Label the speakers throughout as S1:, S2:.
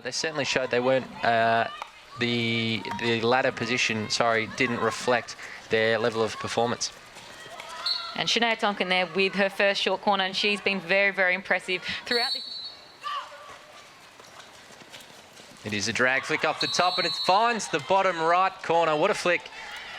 S1: They certainly showed they weren't, the ladder position, didn't reflect their level of performance.
S2: And Shania Tonkin there with her first short corner, and she's been very, very impressive throughout this.
S1: It is a drag flick off the top, and it finds the bottom right corner. What a flick.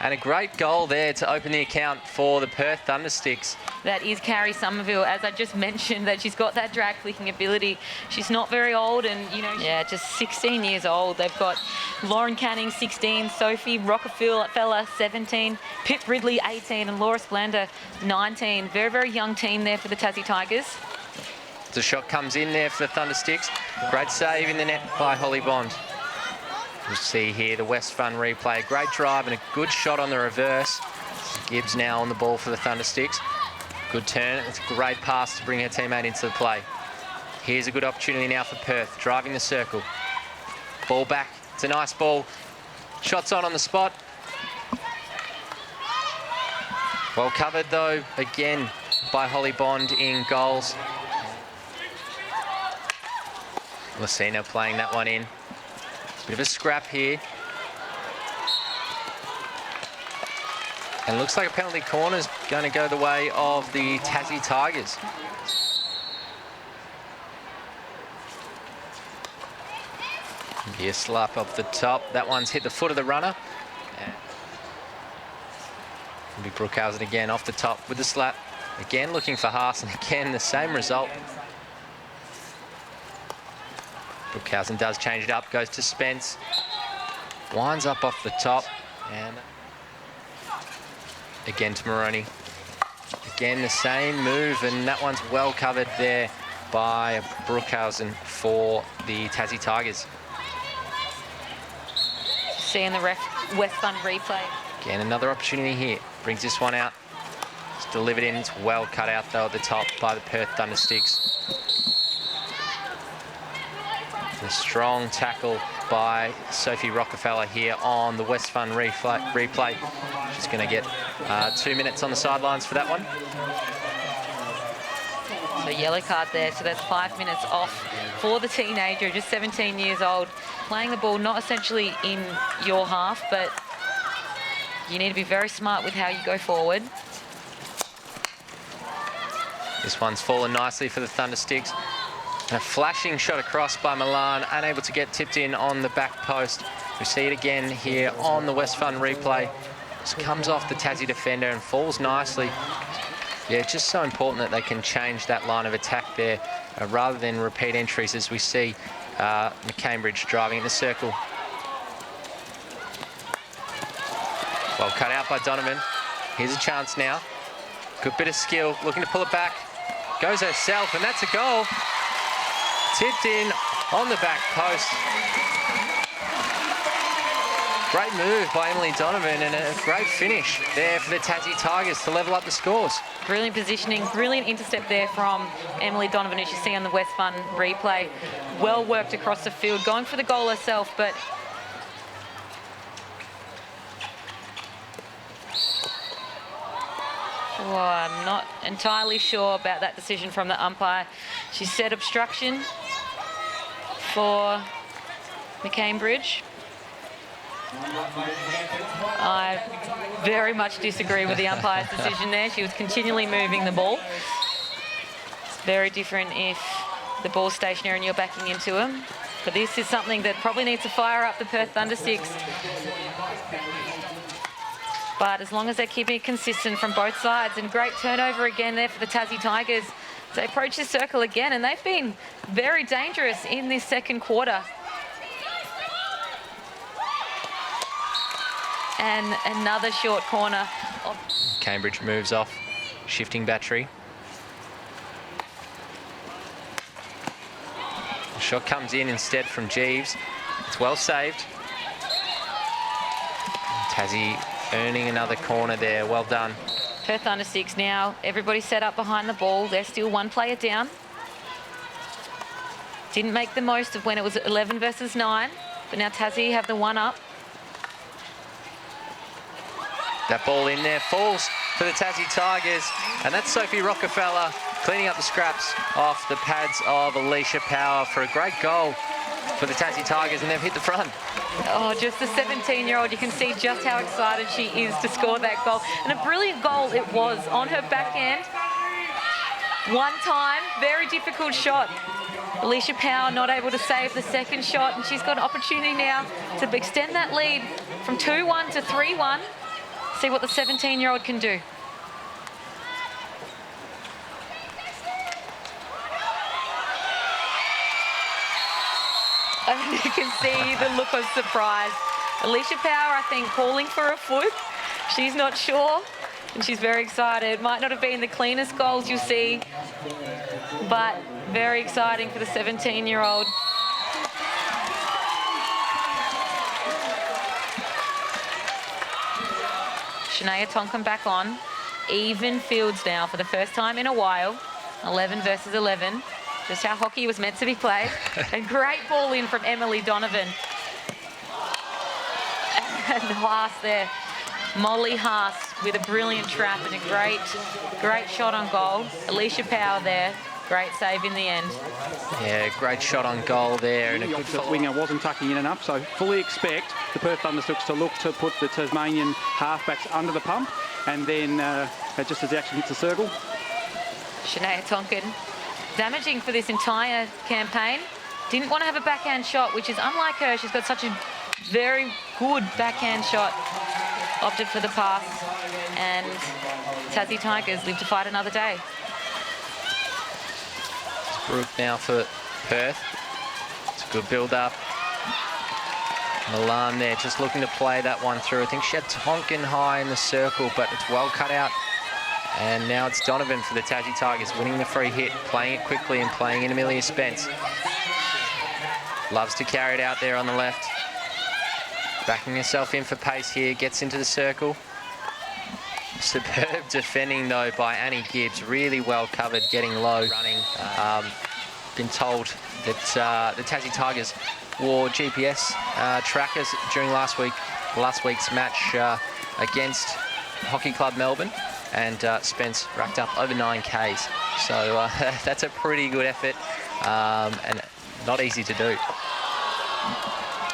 S1: And a great goal there to open the account for the Perth Thundersticks.
S2: That is Carrie Somerville, as I just mentioned, that she's got that drag flicking ability. She's not very old and, you know, yeah, just 16 years old. They've got Lauren Canning, 16, Sophie Rockefeller, 17, Pip Ridley, 18, and Laura Splander, 19. Very, very young team there for the Tassie Tigers.
S1: The shot comes in there for the Thundersticks. Great save in the net by Holly Bond. We'll see here the West Fun replay. A great drive and a good shot on the reverse. Gibbs now on the ball for the Thundersticks. Good turn. It's a great pass to bring her teammate into the play. Here's a good opportunity now for Perth. Driving the circle. Ball back. It's a nice ball. Shots on the spot. Well covered though, again, by Holly Bond in goals. Lucina playing that one in. Bit of a scrap here. And looks like a penalty corner is going to go the way of the Tassie Tigers. Be a slap off the top. That one's hit the foot of the runner. Big Brookhausen again off the top with the slap. Again looking for Haas, and again the same result. Brookhausen does change it up, goes to Spence. Winds up off the top, and again to Moroney. Again the same move, and that one's well covered there by Brookhausen for the Tassie Tigers.
S2: Seeing the West Fun replay.
S1: Again, another opportunity here. Brings this one out. It's delivered in. It's well cut out though at the top by the Perth Thundersticks. A strong tackle by Sophie Rockefeller here on the West Fun replay. She's going to get 2 minutes on the sidelines for that one.
S2: So yellow card there, so that's 5 minutes off for the teenager, just 17 years old. Playing the ball not essentially in your half, but you need to be very smart with how you go forward.
S1: This one's fallen nicely for the Thundersticks. And a flashing shot across by Milan, unable to get tipped in on the back post. We see it again here on the West Fun replay. Just comes off the Tassie defender and falls nicely. Yeah, it's just so important that they can change that line of attack there rather than repeat entries, as we see McCambridge driving in the circle. Well cut out by Donovan. Here's a chance now. Good bit of skill, looking to pull it back. Goes herself, and that's a goal. Tipped in on the back post. Great move by Emily Donovan, and a great finish there for the Tassie Tigers to level up the scores.
S2: Brilliant positioning, brilliant intercept there from Emily Donovan, as you see on the West Fun replay. Well worked across the field, going for the goal herself, but oh, I'm not entirely sure about that decision from the umpire. She said obstruction for McCambridge. I very much disagree with the umpire's decision there. She was continually moving the ball. It's very different if the ball's stationary and you're backing into him. But this is something that probably needs to fire up the Perth Thundersticks. But as long as they're keeping it consistent from both sides, and great turnover again there for the Tassie Tigers. They approach the circle again, and they've been very dangerous in this second quarter. And another short corner.
S1: Cambridge moves off, shifting battery. The shot comes in instead from Jeeves. It's well saved. Tassie earning another corner there. Well done.
S2: Perth Thundersticks now, everybody set up behind the ball. They're still one player down. Didn't make the most of when it was 11 versus 9, but now Tassie have the one up.
S1: That ball in there falls for the Tassie Tigers, and that's Sophie Rockefeller cleaning up the scraps off the pads of Alicia Power for a great goal for the Tassie Tigers, and they've hit the front.
S2: Oh, just the 17-year-old. You can see just how excited she is to score that goal. And a brilliant goal it was on her backhand. One time, very difficult shot. Alicia Power not able to save the second shot, and she's got an opportunity now to extend that lead from 2-1 to 3-1. See what the 17-year-old can do. And you can see the look of surprise. Alicia Power, I think, calling for a foot. She's not sure, and she's very excited. Might not have been the cleanest goals you'll see, but very exciting for the 17-year-old. Shania Tonkin back on. Even fields now for the first time in a while. 11 versus 11. Just how hockey was meant to be played. A great ball in from Emily Donovan. And Haas there. Molly Haas with a brilliant trap and a great shot on goal. Alicia Power there. Great save in the end.
S1: Yeah, great shot on goal there. And a good
S3: The winger wasn't tucking in enough, so fully expect the Perth Thundersticks to look to put the Tasmanian halfbacks under the pump, and then just as the action hits the circle.
S2: Shania Tonkin, damaging for this entire campaign. Didn't want to have a backhand shot, which is unlike her. She's got such a very good backhand shot. Opted for the pass, and Tassie Tigers live to fight another day.
S1: Brooke now for Perth. It's a good build-up. Milan there just looking to play that one through. I think she had Tonkin high in the circle, but it's well cut out. And now it's Donovan for the Tassie Tigers, winning the free hit, playing it quickly and playing in Amelia Spence. Loves to carry it out there on the left. Backing herself in for pace here, gets into the circle. Superb defending though by Annie Gibbs, really well covered, getting low, running. Been told that the Tassie Tigers wore GPS trackers during last week's match against Hockey Club Melbourne, and Spence racked up over 9 Ks. So that's a pretty good effort and not easy to do.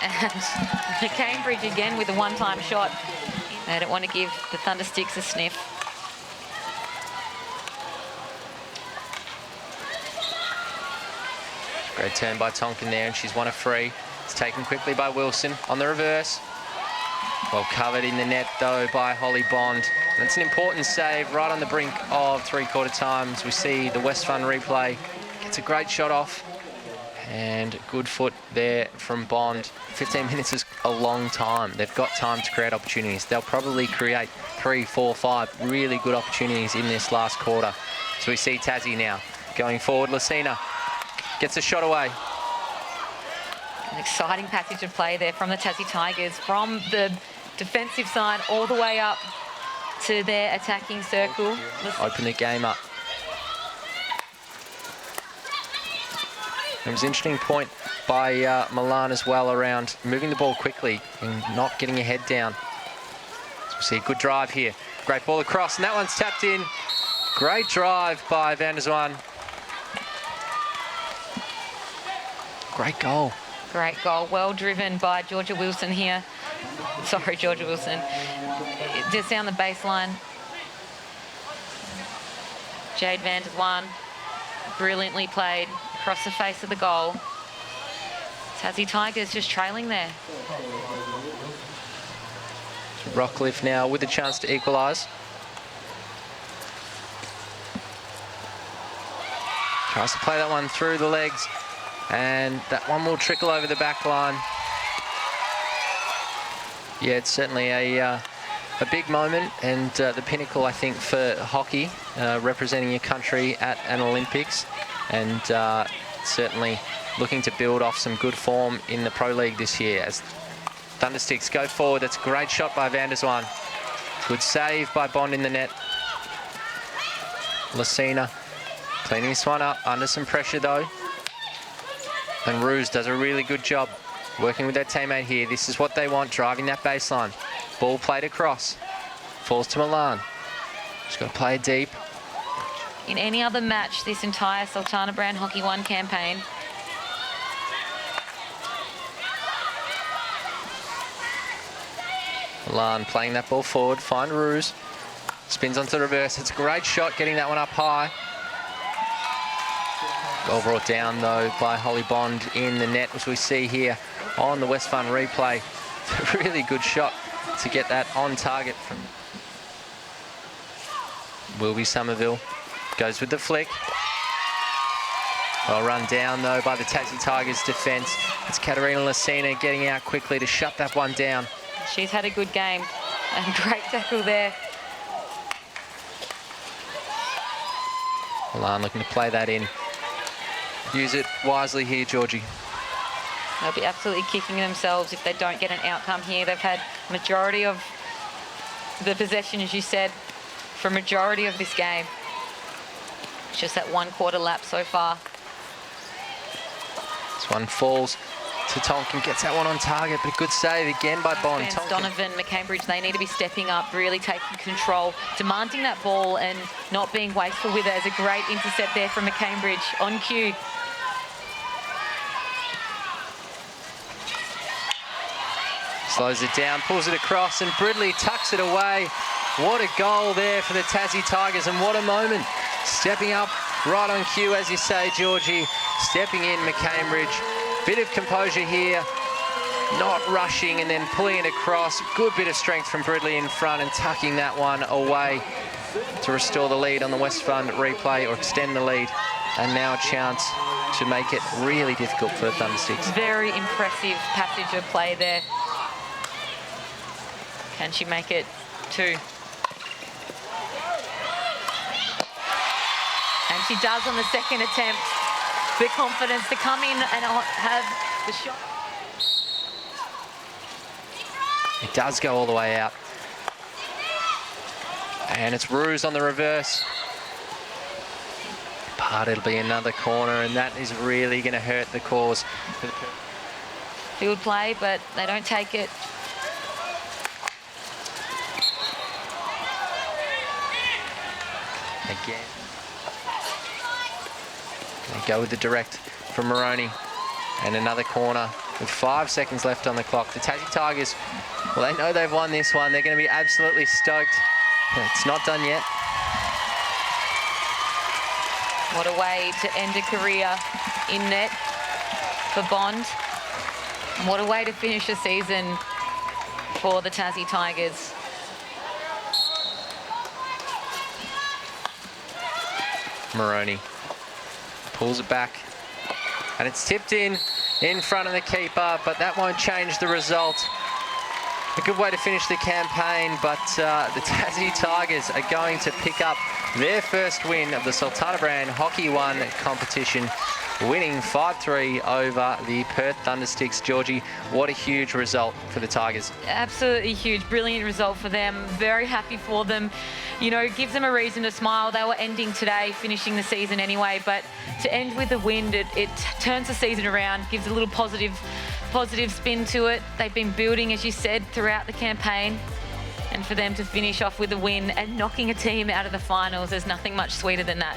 S2: And Cambridge again with a one-time shot. They don't want to give the Thundersticks a sniff.
S1: Great turn by Tonkin there, and she's won a free. It's taken quickly by Wilson on the reverse. Well covered in the net though by Holly Bond. And it's an important save right on the brink of three-quarter time. As we see the West Fund replay. Gets a great shot off. And good foot there from Bond. 15 minutes is a long time. They've got time to create opportunities. They'll probably create 3, 4, 5 really good opportunities in this last quarter. So we see Tassie now going forward. Lucina gets a shot away.
S2: An exciting passage of play there from the Tassie Tigers, from the defensive side all the way up to their attacking circle.
S1: Open the game up. It was an interesting point by Milan as well around moving the ball quickly and not getting your head down. So we see a good drive here. Great ball across, and that one's tapped in. Great drive by Van der Zwan. Great goal.
S2: Great goal, well driven by Georgia Wilson here. Sorry, Georgia Wilson. Just down the baseline. Jade Van der Zwan, brilliantly played across the face of the goal. Tassie Tigers just trailing there.
S1: Rockcliffe now with a chance to equalise. Tries to play that one through the legs, and that one will trickle over the back line. Yeah, it's certainly a big moment, and the pinnacle, I think, for hockey, representing your country at an Olympics, and certainly looking to build off some good form in the Pro League this year as Thundersticks go forward. That's a great shot by Van der Zwan. Good save by Bond in the net. Lucina cleaning this one up under some pressure though. And Ruse does a really good job working with their teammate here. This is what they want, driving that baseline. Ball played across. Falls to Milan. She's got to play it deep.
S2: In any other match this entire Sultana Bran Hockey 1 campaign,
S1: Milan playing that ball forward, find Ruse. Spins onto the reverse. It's a great shot, getting that one up high. Well brought down, though, by Holly Bond in the net, as we see here on the West Fund replay. It's a really good shot to get that on target from Wilby Somerville. Goes with the flick. Well run down, though, by the Tassie Tigers defence. It's Katerina Lucina getting out quickly to shut that one down.
S2: She's had a good game, and great tackle there.
S1: Milan looking to play that in. Use it wisely here, Georgie.
S2: They'll be absolutely kicking themselves if they don't get an outcome here. They've had majority of the possession, as you said, for majority of this game. It's just that 1/4 lap so far.
S1: This one falls to Tonkin, gets that one on target, but a good save again by Bond.
S2: Spence, Donovan, McCambridge, they need to be stepping up, really taking control, demanding that ball and not being wasteful with it. As a great intercept there from McCambridge on cue.
S1: Slows it down, pulls it across, and Bridley tucks it away. What a goal there for the Tassie Tigers, and what a moment. Stepping up right on cue, as you say, Georgie. Stepping in, McCambridge. Bit of composure here, not rushing and then pulling it across. Good bit of strength from Bridley in front and tucking that one away to restore the lead on the West Fund replay, or extend the lead. And now a chance to make it really difficult for the Thundersticks.
S2: Very impressive passage of play there. Can she make it 2? And she does on the second attempt. The confidence to come in and have the shot.
S1: It does go all the way out. And it's Ruse on the reverse. But it'll be another corner, and that is really going to hurt the cause.
S2: Field play, but they don't take it.
S1: Again. They go with the direct from Moroney. And another corner with 5 seconds left on the clock. The Tassie Tigers, well, they know they've won this one. They're going to be absolutely stoked. But it's not done yet.
S2: What a way to end a career in net for Bond. And what a way to finish a season for the Tassie Tigers.
S1: Moroney pulls it back, and it's tipped in front of the keeper, but that won't change the result. A good way to finish the campaign, but the Tassie Tigers are going to pick up their first win of the Sultana Bran Hockey 1 competition, winning 5-3 over the Perth Thundersticks. Georgie, what a huge result for the Tigers.
S2: Absolutely huge, brilliant result for them. Very happy for them. You know, gives them a reason to smile. They were ending today, finishing the season anyway, but to end with a win, it turns the season around, gives a little positive spin to it. They've been building, as you said, throughout the campaign. And for them to finish off with a win and knocking a team out of the finals, there's nothing much sweeter than that.